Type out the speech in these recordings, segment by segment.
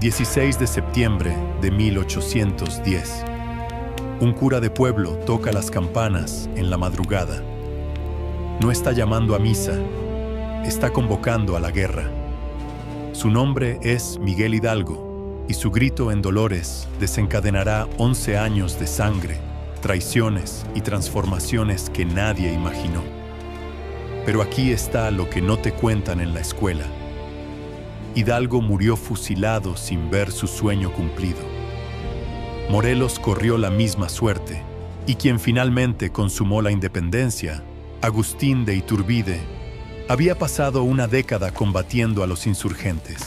16 de septiembre de 1810. Un cura de pueblo toca las campanas en la madrugada. No está llamando a misa, está convocando a la guerra. Su nombre es Miguel Hidalgo, y su grito en Dolores desencadenará 11 años de sangre, traiciones y transformaciones que nadie imaginó. Pero aquí está lo que no te cuentan en la escuela. Hidalgo murió fusilado sin ver su sueño cumplido. Morelos corrió la misma suerte, y quien finalmente consumó la independencia, Agustín de Iturbide, había pasado una década combatiendo a los insurgentes.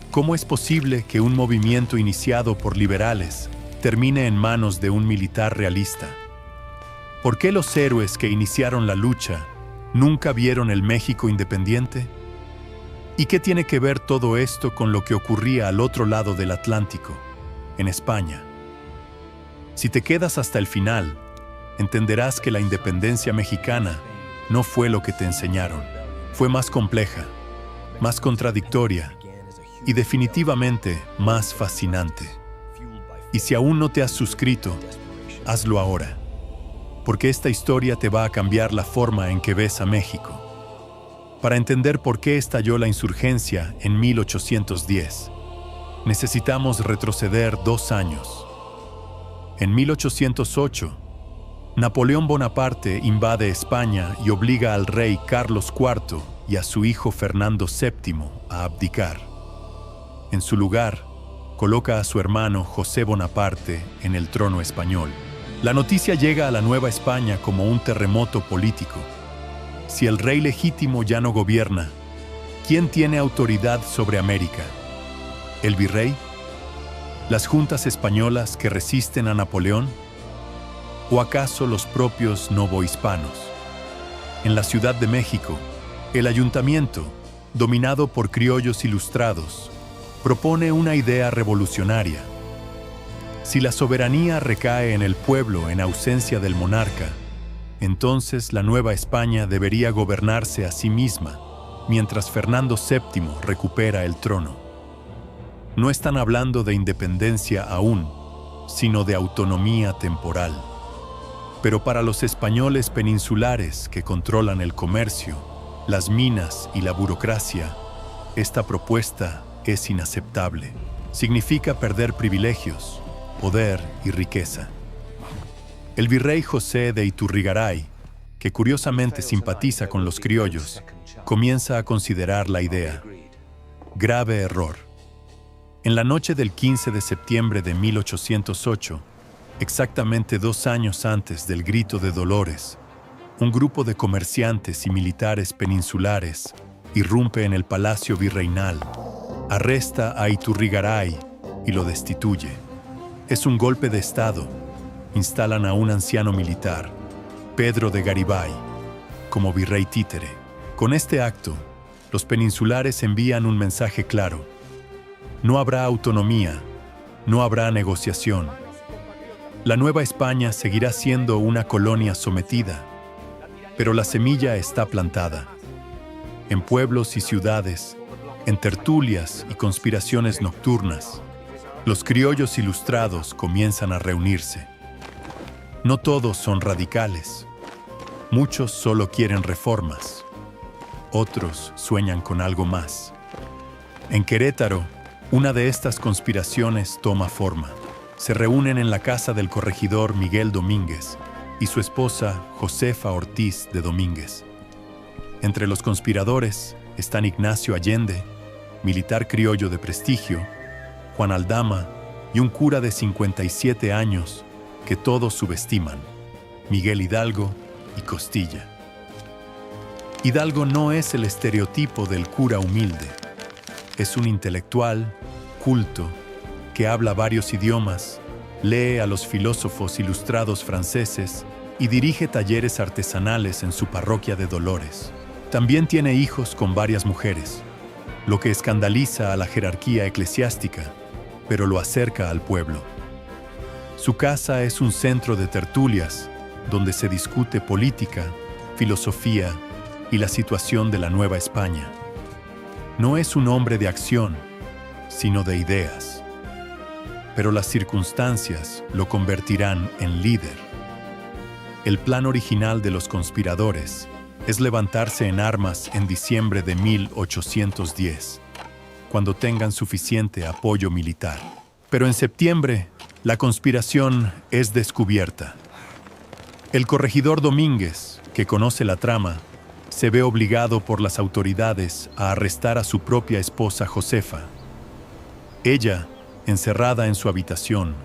¿Cómo es posible que un movimiento iniciado por liberales termine en manos de un militar realista? ¿Por qué los héroes que iniciaron la lucha nunca vieron el México independiente? ¿Y qué tiene que ver todo esto con lo que ocurría al otro lado del Atlántico, en España? Si te quedas hasta el final, entenderás que la independencia mexicana no fue lo que te enseñaron. Fue más compleja, más contradictoria y definitivamente más fascinante. Y si aún no te has suscrito, hazlo ahora, porque esta historia te va a cambiar la forma en que ves a México. Para entender por qué estalló la insurgencia en 1810, necesitamos retroceder 2 años. En 1808, Napoleón Bonaparte invade España y obliga al rey Carlos IV y a su hijo Fernando VII a abdicar. En su lugar, coloca a su hermano José Bonaparte en el trono español. La noticia llega a la Nueva España como un terremoto político. Si el rey legítimo ya no gobierna, ¿quién tiene autoridad sobre América? ¿El virrey? ¿Las juntas españolas que resisten a Napoleón? ¿O acaso los propios novohispanos? En la Ciudad de México, el ayuntamiento, dominado por criollos ilustrados, propone una idea revolucionaria. Si la soberanía recae en el pueblo en ausencia del monarca, entonces la Nueva España debería gobernarse a sí misma, mientras Fernando VII recupera el trono. No están hablando de independencia aún, sino de autonomía temporal. Pero para los españoles peninsulares que controlan el comercio, las minas y la burocracia, esta propuesta es inaceptable. Significa perder privilegios, poder y riqueza. El virrey José de Iturrigaray, que curiosamente simpatiza con los criollos, comienza a considerar la idea. Grave error. En la noche del 15 de septiembre de 1808, exactamente 2 años antes del Grito de Dolores, un grupo de comerciantes y militares peninsulares irrumpe en el Palacio Virreinal, arresta a Iturrigaray y lo destituye. Es un golpe de Estado. Instalan a un anciano militar, Pedro de Garibay, como virrey títere. Con este acto, los peninsulares envían un mensaje claro. No habrá autonomía, no habrá negociación. La Nueva España seguirá siendo una colonia sometida, pero la semilla está plantada. En pueblos y ciudades, en tertulias y conspiraciones nocturnas, los criollos ilustrados comienzan a reunirse. No todos son radicales. Muchos solo quieren reformas. Otros sueñan con algo más. En Querétaro, una de estas conspiraciones toma forma. Se reúnen en la casa del corregidor Miguel Domínguez y su esposa Josefa Ortiz de Domínguez. Entre los conspiradores están Ignacio Allende, militar criollo de prestigio, Juan Aldama y un cura de 57 años que todos subestiman, Miguel Hidalgo y Costilla. Hidalgo no es el estereotipo del cura humilde. Es un intelectual, culto, que habla varios idiomas, lee a los filósofos ilustrados franceses y dirige talleres artesanales en su parroquia de Dolores. También tiene hijos con varias mujeres, lo que escandaliza a la jerarquía eclesiástica, pero lo acerca al pueblo. Su casa es un centro de tertulias, donde se discute política, filosofía y la situación de la Nueva España. No es un hombre de acción, sino de ideas. Pero las circunstancias lo convertirán en líder. El plan original de los conspiradores es levantarse en armas en diciembre de 1810, cuando tengan suficiente apoyo militar. Pero en septiembre, la conspiración es descubierta. El corregidor Domínguez, que conoce la trama, se ve obligado por las autoridades a arrestar a su propia esposa Josefa. Ella, encerrada en su habitación,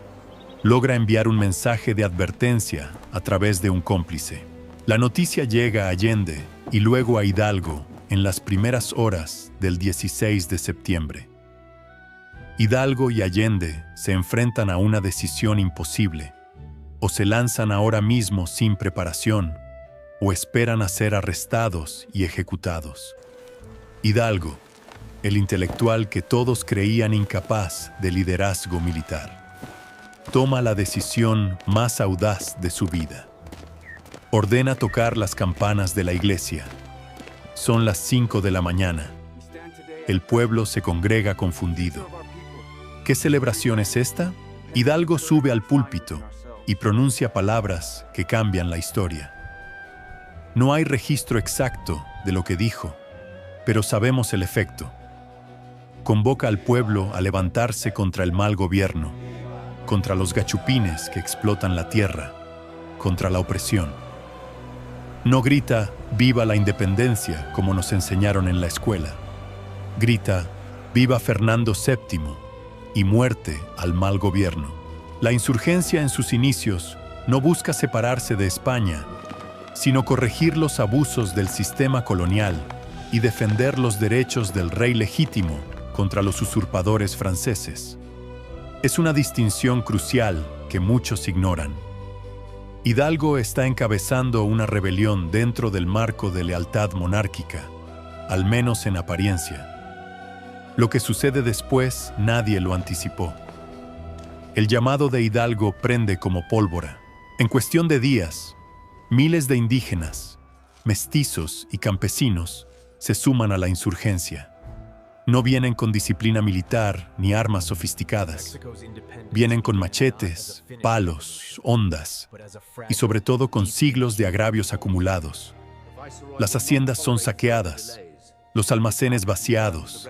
logra enviar un mensaje de advertencia a través de un cómplice. La noticia llega a Allende y luego a Hidalgo en las primeras horas del 16 de septiembre. Hidalgo y Allende se enfrentan a una decisión imposible: o se lanzan ahora mismo sin preparación, o esperan a ser arrestados y ejecutados. Hidalgo, el intelectual que todos creían incapaz de liderazgo militar, toma la decisión más audaz de su vida. Ordena tocar las campanas de la iglesia. Son las 5 de la mañana. El pueblo se congrega confundido. ¿Qué celebración es esta? Hidalgo sube al púlpito y pronuncia palabras que cambian la historia. No hay registro exacto de lo que dijo, pero sabemos el efecto. Convoca al pueblo a levantarse contra el mal gobierno, contra los gachupines que explotan la tierra, contra la opresión. No grita «Viva la independencia» como nos enseñaron en la escuela. Grita «Viva Fernando VII» y muerte al mal gobierno. La insurgencia en sus inicios no busca separarse de España, sino corregir los abusos del sistema colonial y defender los derechos del rey legítimo contra los usurpadores franceses. Es una distinción crucial que muchos ignoran. Hidalgo está encabezando una rebelión dentro del marco de lealtad monárquica, al menos en apariencia. Lo que sucede después nadie lo anticipó. El llamado de Hidalgo prende como pólvora. En cuestión de días, miles de indígenas, mestizos y campesinos se suman a la insurgencia. No vienen con disciplina militar ni armas sofisticadas. Vienen con machetes, palos, hondas y sobre todo con siglos de agravios acumulados. Las haciendas son saqueadas, los almacenes vaciados,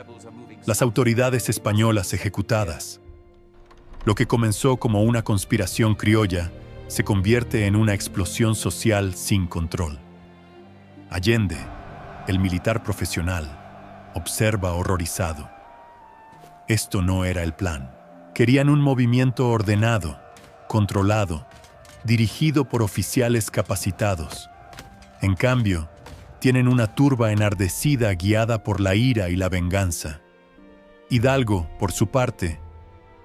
las autoridades españolas ejecutadas. Lo que comenzó como una conspiración criolla se convierte en una explosión social sin control. Allende, el militar profesional, observa horrorizado. Esto no era el plan. Querían un movimiento ordenado, controlado, dirigido por oficiales capacitados. En cambio, tienen una turba enardecida guiada por la ira y la venganza. Hidalgo, por su parte,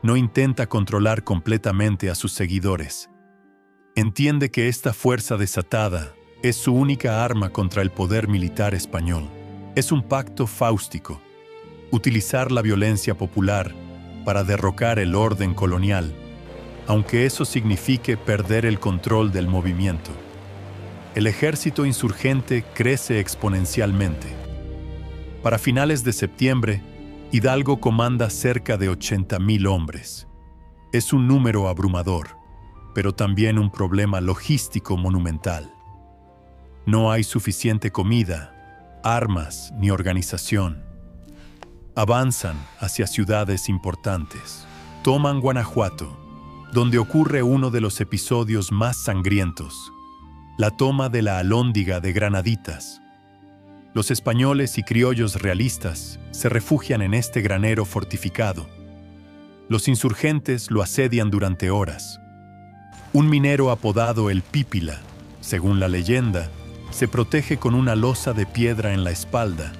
no intenta controlar completamente a sus seguidores. Entiende que esta fuerza desatada es su única arma contra el poder militar español. Es un pacto fáustico: utilizar la violencia popular para derrocar el orden colonial, aunque eso signifique perder el control del movimiento. El ejército insurgente crece exponencialmente. Para finales de septiembre, Hidalgo comanda cerca de 80,000 hombres. Es un número abrumador, pero también un problema logístico monumental. No hay suficiente comida, armas ni organización. Avanzan hacia ciudades importantes. Toman Guanajuato, donde ocurre uno de los episodios más sangrientos: la toma de la Alhóndiga de Granaditas. Los españoles y criollos realistas se refugian en este granero fortificado. Los insurgentes lo asedian durante horas. Un minero apodado el Pípila, según la leyenda, se protege con una losa de piedra en la espalda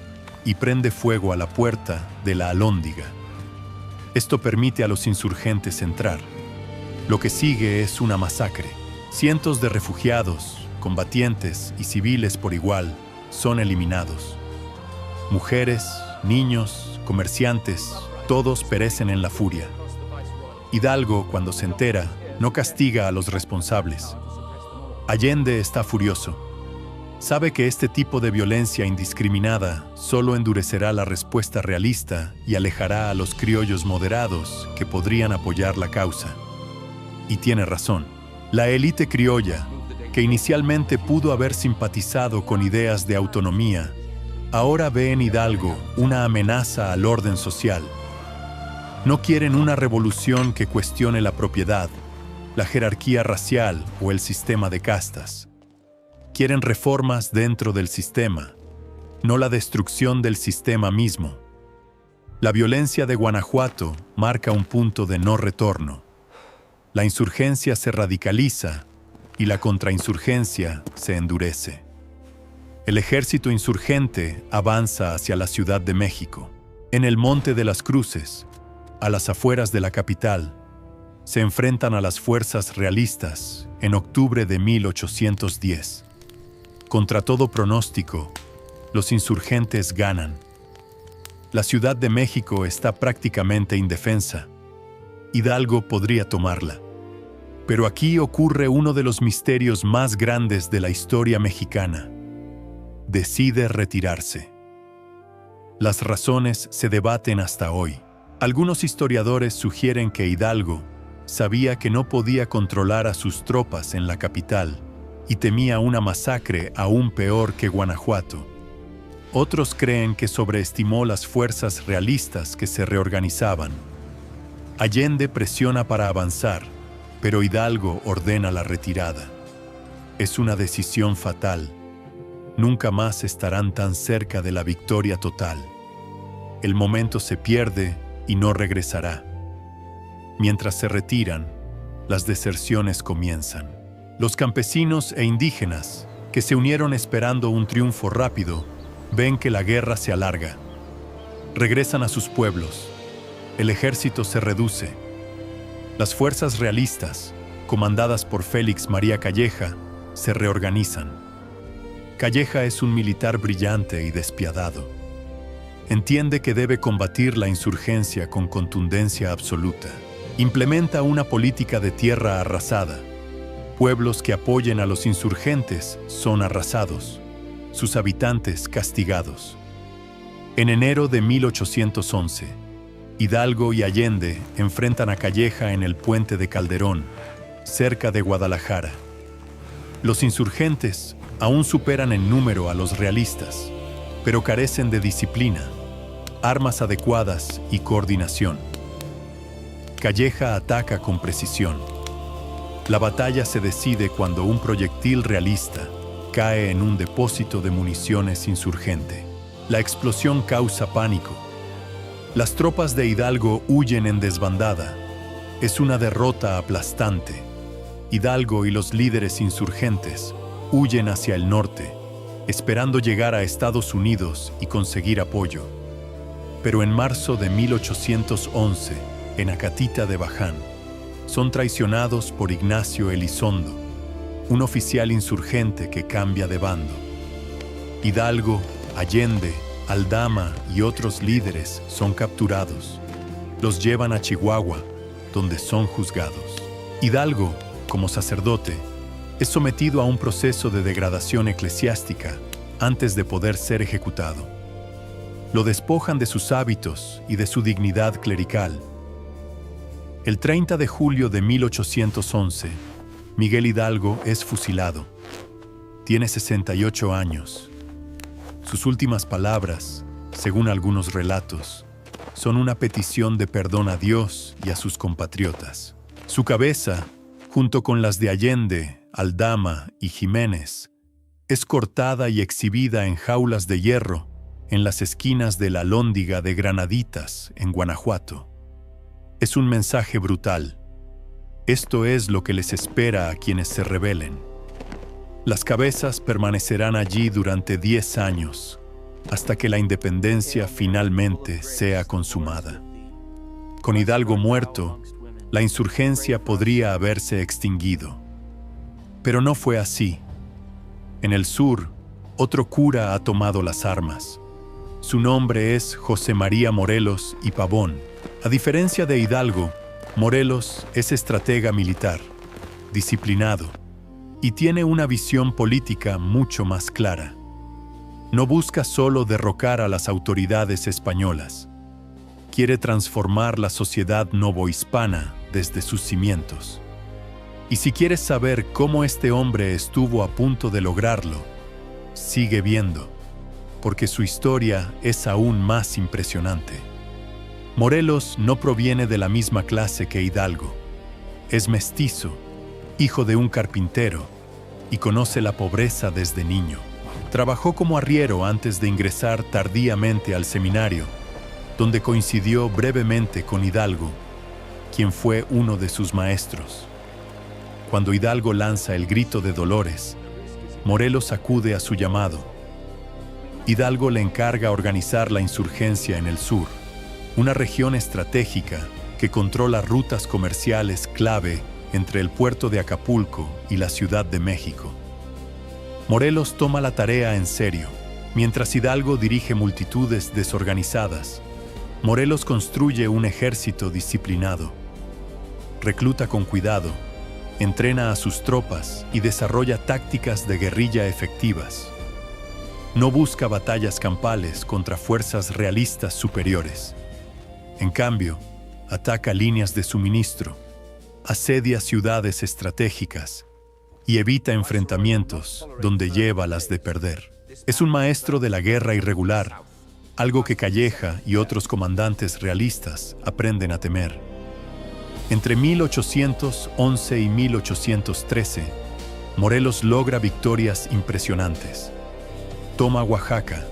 y prende fuego a la puerta de la Alhóndiga. Esto permite a los insurgentes entrar. Lo que sigue es una masacre. Cientos de refugiados, combatientes y civiles por igual son eliminados. Mujeres, niños, comerciantes, todos perecen en la furia. Hidalgo, cuando se entera, no castiga a los responsables. Allende está furioso. Sabe que este tipo de violencia indiscriminada solo endurecerá la respuesta realista y alejará a los criollos moderados que podrían apoyar la causa. Y tiene razón. La élite criolla, que inicialmente pudo haber simpatizado con ideas de autonomía, ahora ve en Hidalgo una amenaza al orden social. No quieren una revolución que cuestione la propiedad, la jerarquía racial o el sistema de castas. Quieren reformas dentro del sistema, no la destrucción del sistema mismo. La violencia de Guanajuato marca un punto de no retorno. La insurgencia se radicaliza y la contrainsurgencia se endurece. El ejército insurgente avanza hacia la Ciudad de México. En el Monte de las Cruces, a las afueras de la capital, se enfrentan a las fuerzas realistas en octubre de 1810. Contra todo pronóstico, los insurgentes ganan. La Ciudad de México está prácticamente indefensa. Hidalgo podría tomarla. Pero aquí ocurre uno de los misterios más grandes de la historia mexicana. Decide retirarse. Las razones se debaten hasta hoy. Algunos historiadores sugieren que Hidalgo sabía que no podía controlar a sus tropas en la capital y temía una masacre aún peor que Guanajuato. Otros creen que sobreestimó las fuerzas realistas que se reorganizaban. Allende presiona para avanzar, pero Hidalgo ordena la retirada. Es una decisión fatal. Nunca más estarán tan cerca de la victoria total. El momento se pierde y no regresará. Mientras se retiran, las deserciones comienzan. Los campesinos e indígenas, que se unieron esperando un triunfo rápido, ven que la guerra se alarga. Regresan a sus pueblos. El ejército se reduce. Las fuerzas realistas, comandadas por Félix María Calleja, se reorganizan. Calleja es un militar brillante y despiadado. Entiende que debe combatir la insurgencia con contundencia absoluta. Implementa una política de tierra arrasada. Pueblos que apoyen a los insurgentes son arrasados, sus habitantes castigados. En enero de 1811, Hidalgo y Allende enfrentan a Calleja en el puente de Calderón, cerca de Guadalajara. Los insurgentes aún superan en número a los realistas, pero carecen de disciplina, armas adecuadas y coordinación. Calleja ataca con precisión. La batalla se decide cuando un proyectil realista cae en un depósito de municiones insurgente. La explosión causa pánico. Las tropas de Hidalgo huyen en desbandada. Es una derrota aplastante. Hidalgo y los líderes insurgentes huyen hacia el norte, esperando llegar a Estados Unidos y conseguir apoyo. Pero en marzo de 1811, en Acatita de Baján, son traicionados por Ignacio Elizondo, un oficial insurgente que cambia de bando. Hidalgo, Allende, Aldama y otros líderes son capturados. Los llevan a Chihuahua, donde son juzgados. Hidalgo, como sacerdote, es sometido a un proceso de degradación eclesiástica antes de poder ser ejecutado. Lo despojan de sus hábitos y de su dignidad clerical. El 30 de julio de 1811, Miguel Hidalgo es fusilado. Tiene 68 años. Sus últimas palabras, según algunos relatos, son una petición de perdón a Dios y a sus compatriotas. Su cabeza, junto con las de Allende, Aldama y Jiménez, es cortada y exhibida en jaulas de hierro en las esquinas de la Alhóndiga de Granaditas, en Guanajuato. Es un mensaje brutal. Esto es lo que les espera a quienes se rebelen. Las cabezas permanecerán allí durante 10 años, hasta que la independencia finalmente sea consumada. Con Hidalgo muerto, la insurgencia podría haberse extinguido. Pero no fue así. En el sur, otro cura ha tomado las armas. Su nombre es José María Morelos y Pavón. A diferencia de Hidalgo, Morelos es estratega militar, disciplinado Y tiene una visión política mucho más clara. No busca solo derrocar a las autoridades españolas. Quiere transformar la sociedad novohispana desde sus cimientos. Y si quieres saber cómo este hombre estuvo a punto de lograrlo, sigue viendo, porque su historia es aún más impresionante. Morelos no proviene de la misma clase que Hidalgo. Es mestizo, hijo de un carpintero, y conoce la pobreza desde niño. Trabajó como arriero antes de ingresar tardíamente al seminario, donde coincidió brevemente con Hidalgo, quien fue uno de sus maestros. Cuando Hidalgo lanza el grito de Dolores, Morelos acude a su llamado. Hidalgo le encarga organizar la insurgencia en el sur, una región estratégica que controla rutas comerciales clave entre el puerto de Acapulco y la Ciudad de México. Morelos toma la tarea en serio. Mientras Hidalgo dirige multitudes desorganizadas, Morelos construye un ejército disciplinado. Recluta con cuidado, entrena a sus tropas y desarrolla tácticas de guerrilla efectivas. No busca batallas campales contra fuerzas realistas superiores. En cambio, ataca líneas de suministro, asedia ciudades estratégicas y evita enfrentamientos donde lleva las de perder. Es un maestro de la guerra irregular, algo que Calleja y otros comandantes realistas aprenden a temer. Entre 1811 y 1813, Morelos logra victorias impresionantes. Toma Oaxaca,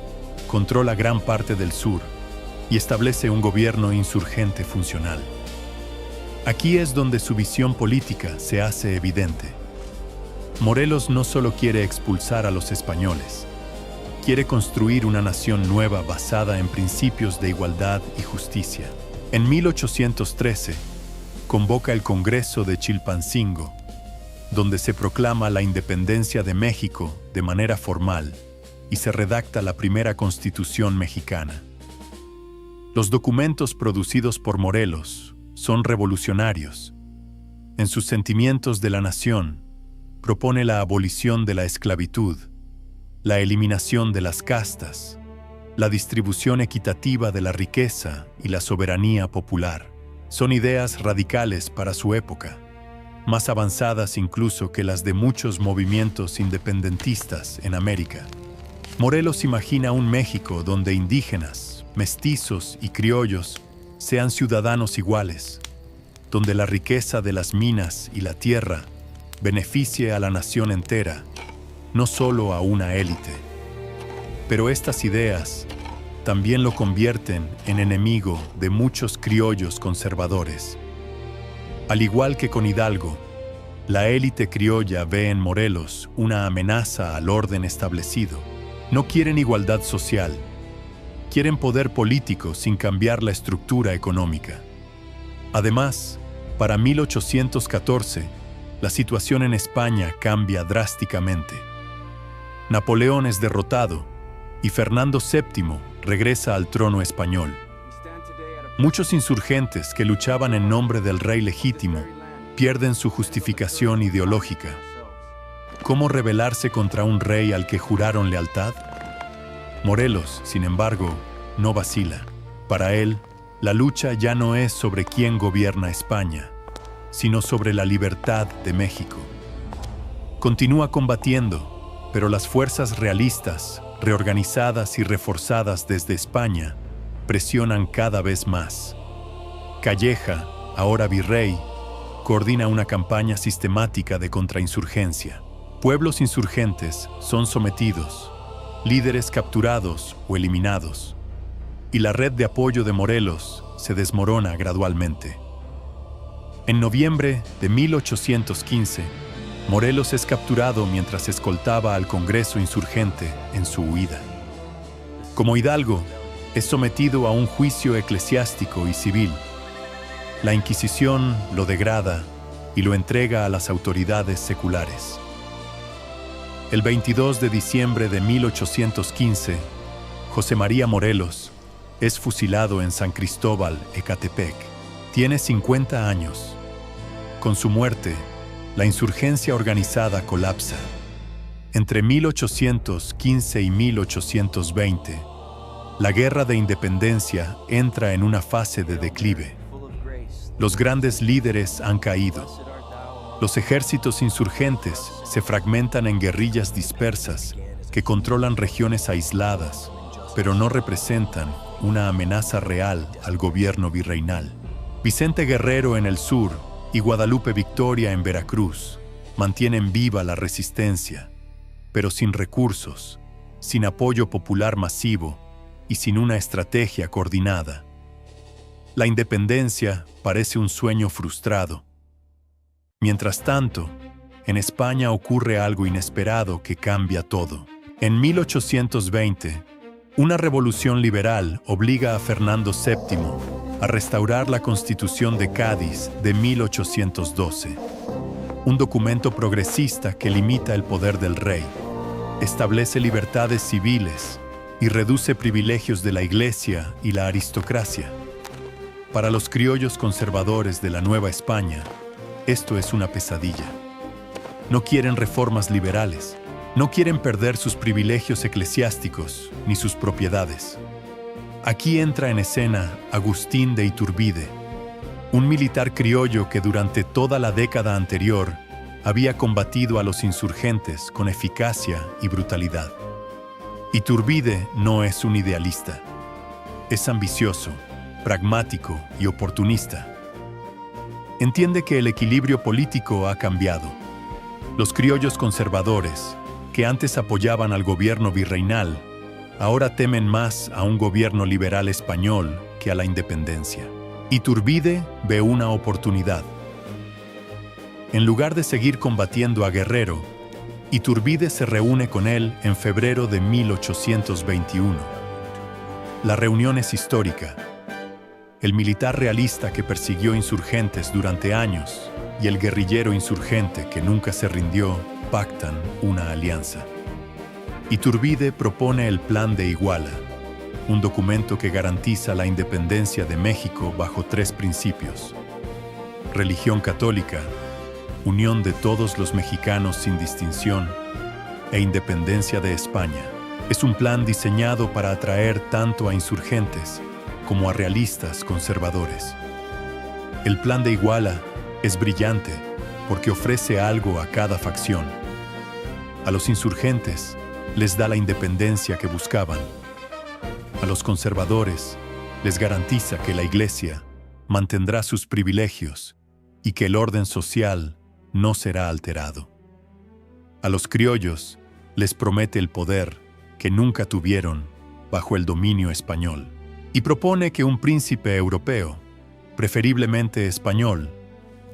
controla gran parte del sur y establece un gobierno insurgente funcional. Aquí es donde su visión política se hace evidente. Morelos no solo quiere expulsar a los españoles, quiere construir una nación nueva basada en principios de igualdad y justicia. En 1813, convoca el Congreso de Chilpancingo, donde se proclama la independencia de México de manera formal y se redacta la primera Constitución mexicana. Los documentos producidos por Morelos son revolucionarios. En sus sentimientos de la nación, propone la abolición de la esclavitud, la eliminación de las castas, la distribución equitativa de la riqueza y la soberanía popular. Son ideas radicales para su época, más avanzadas incluso que las de muchos movimientos independentistas en América. Morelos imagina un México donde indígenas, mestizos y criollos sean ciudadanos iguales, donde la riqueza de las minas y la tierra beneficie a la nación entera, no solo a una élite. Pero estas ideas también lo convierten en enemigo de muchos criollos conservadores. Al igual que con Hidalgo, la élite criolla ve en Morelos una amenaza al orden establecido. No quieren igualdad social, quieren poder político sin cambiar la estructura económica. Además, para 1814, la situación en España cambia drásticamente. Napoleón es derrotado y Fernando VII regresa al trono español. Muchos insurgentes que luchaban en nombre del rey legítimo pierden su justificación ideológica. ¿Cómo rebelarse contra un rey al que juraron lealtad? Morelos, sin embargo, no vacila. Para él, la lucha ya no es sobre quién gobierna España, sino sobre la libertad de México. Continúa combatiendo, pero las fuerzas realistas, reorganizadas y reforzadas desde España, presionan cada vez más. Calleja, ahora virrey, coordina una campaña sistemática de contrainsurgencia. Pueblos insurgentes son sometidos, líderes capturados o eliminados, y la red de apoyo de Morelos se desmorona gradualmente. En noviembre de 1815, Morelos es capturado mientras escoltaba al Congreso insurgente en su huida. Como Hidalgo, es sometido a un juicio eclesiástico y civil. La Inquisición lo degrada y lo entrega a las autoridades seculares. El 22 de diciembre de 1815, José María Morelos es fusilado en San Cristóbal, Ecatepec. Tiene 50 años. Con su muerte, la insurgencia organizada colapsa. Entre 1815 y 1820, la Guerra de Independencia entra en una fase de declive. Los grandes líderes han caído. Los ejércitos insurgentes se fragmentan en guerrillas dispersas que controlan regiones aisladas, pero no representan una amenaza real al gobierno virreinal. Vicente Guerrero en el sur y Guadalupe Victoria en Veracruz mantienen viva la resistencia, pero sin recursos, sin apoyo popular masivo y sin una estrategia coordinada. La independencia parece un sueño frustrado. Mientras tanto, en España ocurre algo inesperado que cambia todo. En 1820, una revolución liberal obliga a Fernando VII a restaurar la Constitución de Cádiz de 1812, un documento progresista que limita el poder del rey, establece libertades civiles y reduce privilegios de la Iglesia y la aristocracia. Para los criollos conservadores de la Nueva España, esto es una pesadilla. No quieren reformas liberales, no quieren perder sus privilegios eclesiásticos ni sus propiedades. Aquí entra en escena Agustín de Iturbide, un militar criollo que durante toda la década anterior había combatido a los insurgentes con eficacia y brutalidad. Iturbide no es un idealista. Es ambicioso, pragmático y oportunista. Entiende que el equilibrio político ha cambiado. Los criollos conservadores, que antes apoyaban al gobierno virreinal, ahora temen más a un gobierno liberal español que a la independencia. Iturbide ve una oportunidad. En lugar de seguir combatiendo a Guerrero, Iturbide se reúne con él en febrero de 1821. La reunión es histórica. El militar realista que persiguió insurgentes durante años y el guerrillero insurgente que nunca se rindió pactan una alianza. Iturbide propone el Plan de Iguala, un documento que garantiza la independencia de México bajo 3 principios: religión católica, unión de todos los mexicanos sin distinción e independencia de España. Es un plan diseñado para atraer tanto a insurgentes como a realistas conservadores. El Plan de Iguala es brillante porque ofrece algo a cada facción. A los insurgentes les da la independencia que buscaban. A los conservadores les garantiza que la Iglesia mantendrá sus privilegios y que el orden social no será alterado. A los criollos les promete el poder que nunca tuvieron bajo el dominio español y propone que un príncipe europeo, preferiblemente español,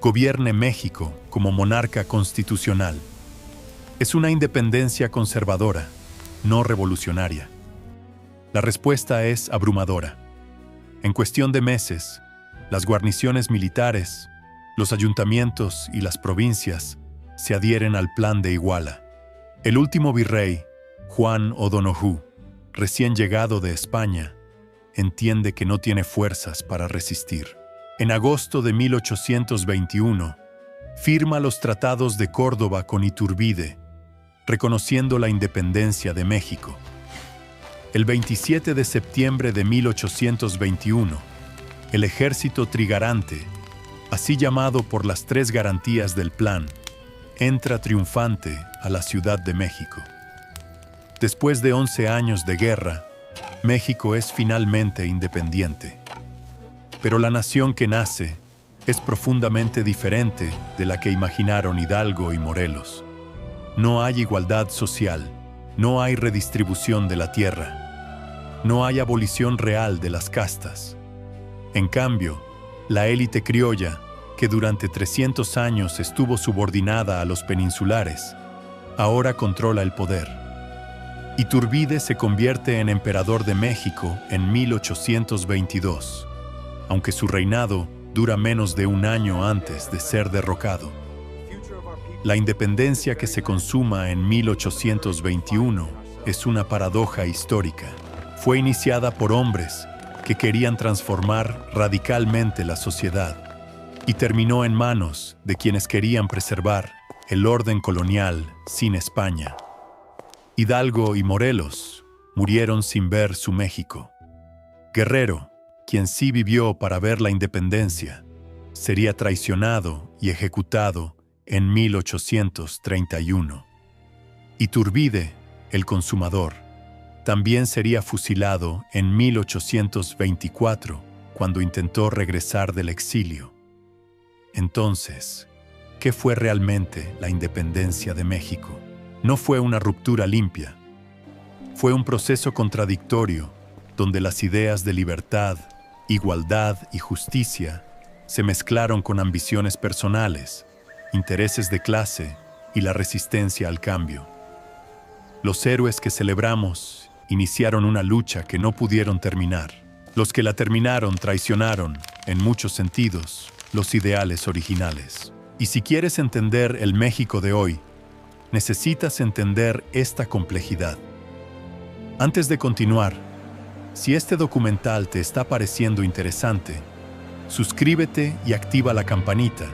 gobierne México como monarca constitucional. Es una independencia conservadora, no revolucionaria. La respuesta es abrumadora. En cuestión de meses, las guarniciones militares, los ayuntamientos y las provincias se adhieren al Plan de Iguala. El último virrey, Juan O'Donoghue, recién llegado de España, entiende que no tiene fuerzas para resistir. En agosto de 1821, firma los tratados de Córdoba con Iturbide, reconociendo la independencia de México. El 27 de septiembre de 1821, el ejército trigarante, así llamado por las 3 garantías del plan, entra triunfante a la Ciudad de México. Después de 11 años de guerra, México es finalmente independiente. Pero la nación que nace es profundamente diferente de la que imaginaron Hidalgo y Morelos. No hay igualdad social, no hay redistribución de la tierra, no hay abolición real de las castas. En cambio, la élite criolla, que durante 300 años estuvo subordinada a los peninsulares, ahora controla el poder. Iturbide se convierte en emperador de México en 1822, aunque su reinado dura menos de un año antes de ser derrocado. La independencia que se consuma en 1821 es una paradoja histórica. Fue iniciada por hombres que querían transformar radicalmente la sociedad. y terminó en manos de quienes querían preservar el orden colonial sin España. Hidalgo y Morelos murieron sin ver su México. Guerrero, quien sí vivió para ver la independencia, sería traicionado y ejecutado en 1831. Iturbide, el consumador, también sería fusilado en 1824, cuando intentó regresar del exilio. Entonces, ¿qué fue realmente la independencia de México? No fue una ruptura limpia. Fue un proceso contradictorio, donde las ideas de libertad, igualdad y justicia se mezclaron con ambiciones personales, intereses de clase y la resistencia al cambio. Los héroes que celebramos iniciaron una lucha que no pudieron terminar. Los que la terminaron traicionaron, en muchos sentidos, los ideales originales. Y si quieres entender el México de hoy, necesitas entender esta complejidad. Antes de continuar, si este documental te está pareciendo interesante, suscríbete y activa la campanita,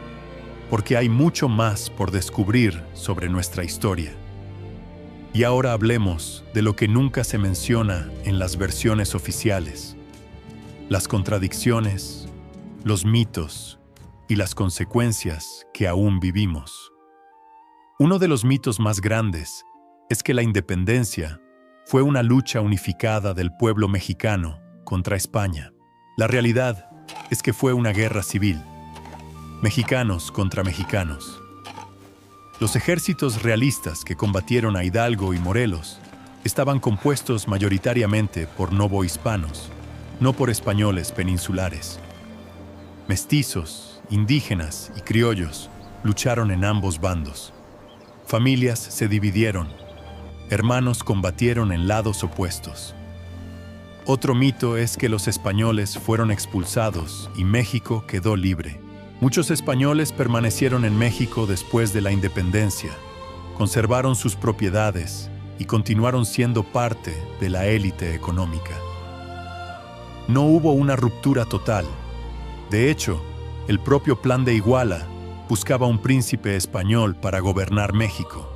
porque hay mucho más por descubrir sobre nuestra historia. Y ahora hablemos de lo que nunca se menciona en las versiones oficiales: las contradicciones, los mitos y las consecuencias que aún vivimos. Uno de los mitos más grandes es que la independencia fue una lucha unificada del pueblo mexicano contra España. La realidad es que fue una guerra civil, mexicanos contra mexicanos. Los ejércitos realistas que combatieron a Hidalgo y Morelos estaban compuestos mayoritariamente por novohispanos, no por españoles peninsulares. Mestizos, indígenas y criollos lucharon en ambos bandos. Familias se dividieron, hermanos combatieron en lados opuestos. Otro mito es que los españoles fueron expulsados y México quedó libre. Muchos españoles permanecieron en México después de la independencia, conservaron sus propiedades y continuaron siendo parte de la élite económica. No hubo una ruptura total. De hecho, el propio Plan de Iguala buscaba un príncipe español para gobernar México.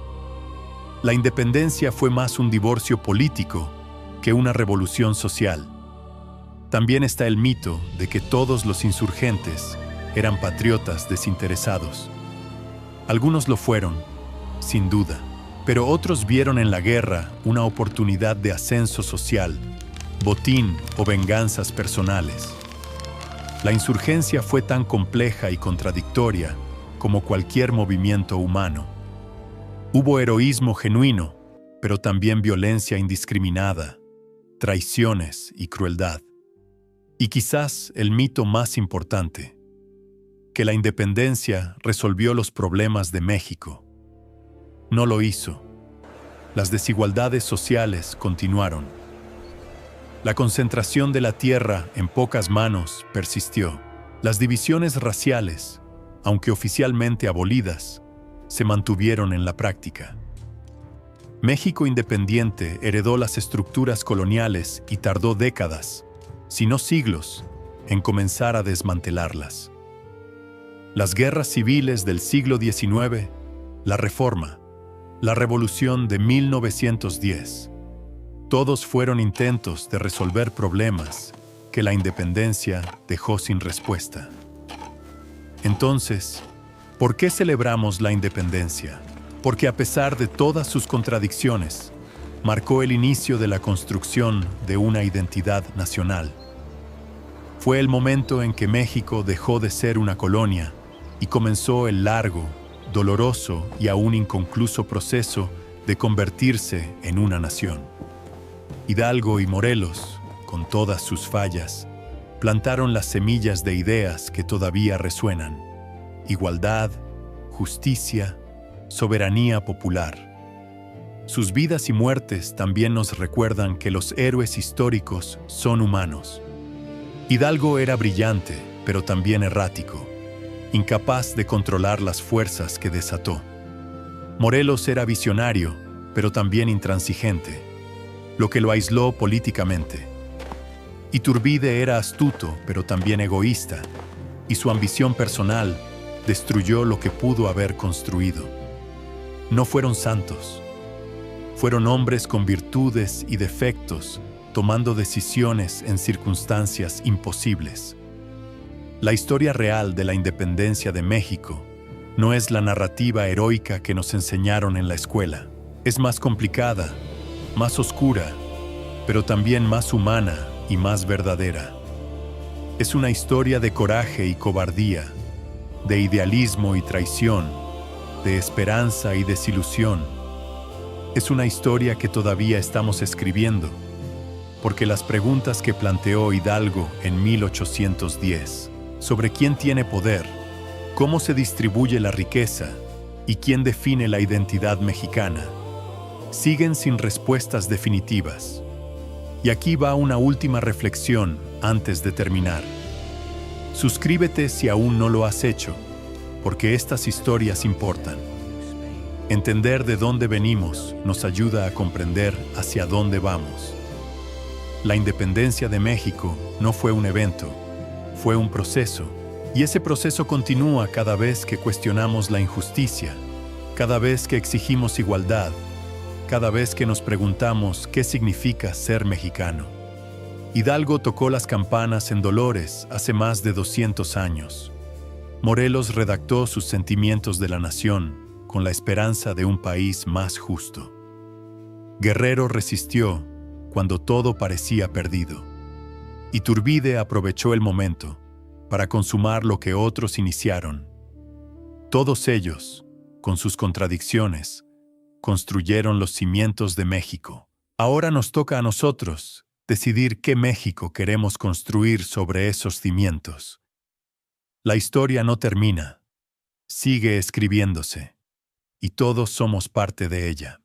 La independencia fue más un divorcio político que una revolución social. También está el mito de que todos los insurgentes eran patriotas desinteresados. Algunos lo fueron, sin duda, pero otros vieron en la guerra una oportunidad de ascenso social, botín o venganzas personales. La insurgencia fue tan compleja y contradictoria como cualquier movimiento humano. Hubo heroísmo genuino, pero también violencia indiscriminada, traiciones y crueldad. Y quizás el mito más importante, que la independencia resolvió los problemas de México. No lo hizo. Las desigualdades sociales continuaron. La concentración de la tierra en pocas manos persistió. Las divisiones raciales, aunque oficialmente abolidas, se mantuvieron en la práctica. México independiente heredó las estructuras coloniales y tardó décadas, si no siglos, en comenzar a desmantelarlas. Las guerras civiles del siglo XIX, la Reforma, la Revolución de 1910, todos fueron intentos de resolver problemas que la independencia dejó sin respuesta. Entonces, ¿por qué celebramos la independencia? Porque a pesar de todas sus contradicciones, marcó el inicio de la construcción de una identidad nacional. Fue el momento en que México dejó de ser una colonia y comenzó el largo, doloroso y aún inconcluso proceso de convertirse en una nación. Hidalgo y Morelos, con todas sus fallas, plantaron las semillas de ideas que todavía resuenan: igualdad, justicia, soberanía popular. Sus vidas y muertes también nos recuerdan que los héroes históricos son humanos. Hidalgo era brillante, pero también errático, incapaz de controlar las fuerzas que desató. Morelos era visionario, pero también intransigente, lo que lo aisló políticamente. Iturbide era astuto, pero también egoísta, y su ambición personal destruyó lo que pudo haber construido. No fueron santos. Fueron hombres con virtudes y defectos, tomando decisiones en circunstancias imposibles. La historia real de la independencia de México no es la narrativa heroica que nos enseñaron en la escuela. Es más complicada, más oscura, pero también más humana y más verdadera. Es una historia de coraje y cobardía, de idealismo y traición, de esperanza y desilusión. Es una historia que todavía estamos escribiendo, porque las preguntas que planteó Hidalgo en 1810 sobre quién tiene poder, cómo se distribuye la riqueza y quién define la identidad mexicana, siguen sin respuestas definitivas. Y aquí va una última reflexión antes de terminar. Suscríbete si aún no lo has hecho, porque estas historias importan. Entender de dónde venimos nos ayuda a comprender hacia dónde vamos. La independencia de México no fue un evento, fue un proceso, y ese proceso continúa cada vez que cuestionamos la injusticia, cada vez que exigimos igualdad, cada vez que nos preguntamos qué significa ser mexicano. Hidalgo tocó las campanas en Dolores hace más de 200 años. Morelos redactó sus sentimientos de la nación con la esperanza de un país más justo. Guerrero resistió cuando todo parecía perdido. Iturbide aprovechó el momento para consumar lo que otros iniciaron. Todos ellos, con sus contradicciones, construyeron los cimientos de México. Ahora nos toca a nosotros decidir qué México queremos construir sobre esos cimientos. La historia no termina, sigue escribiéndose, y todos somos parte de ella.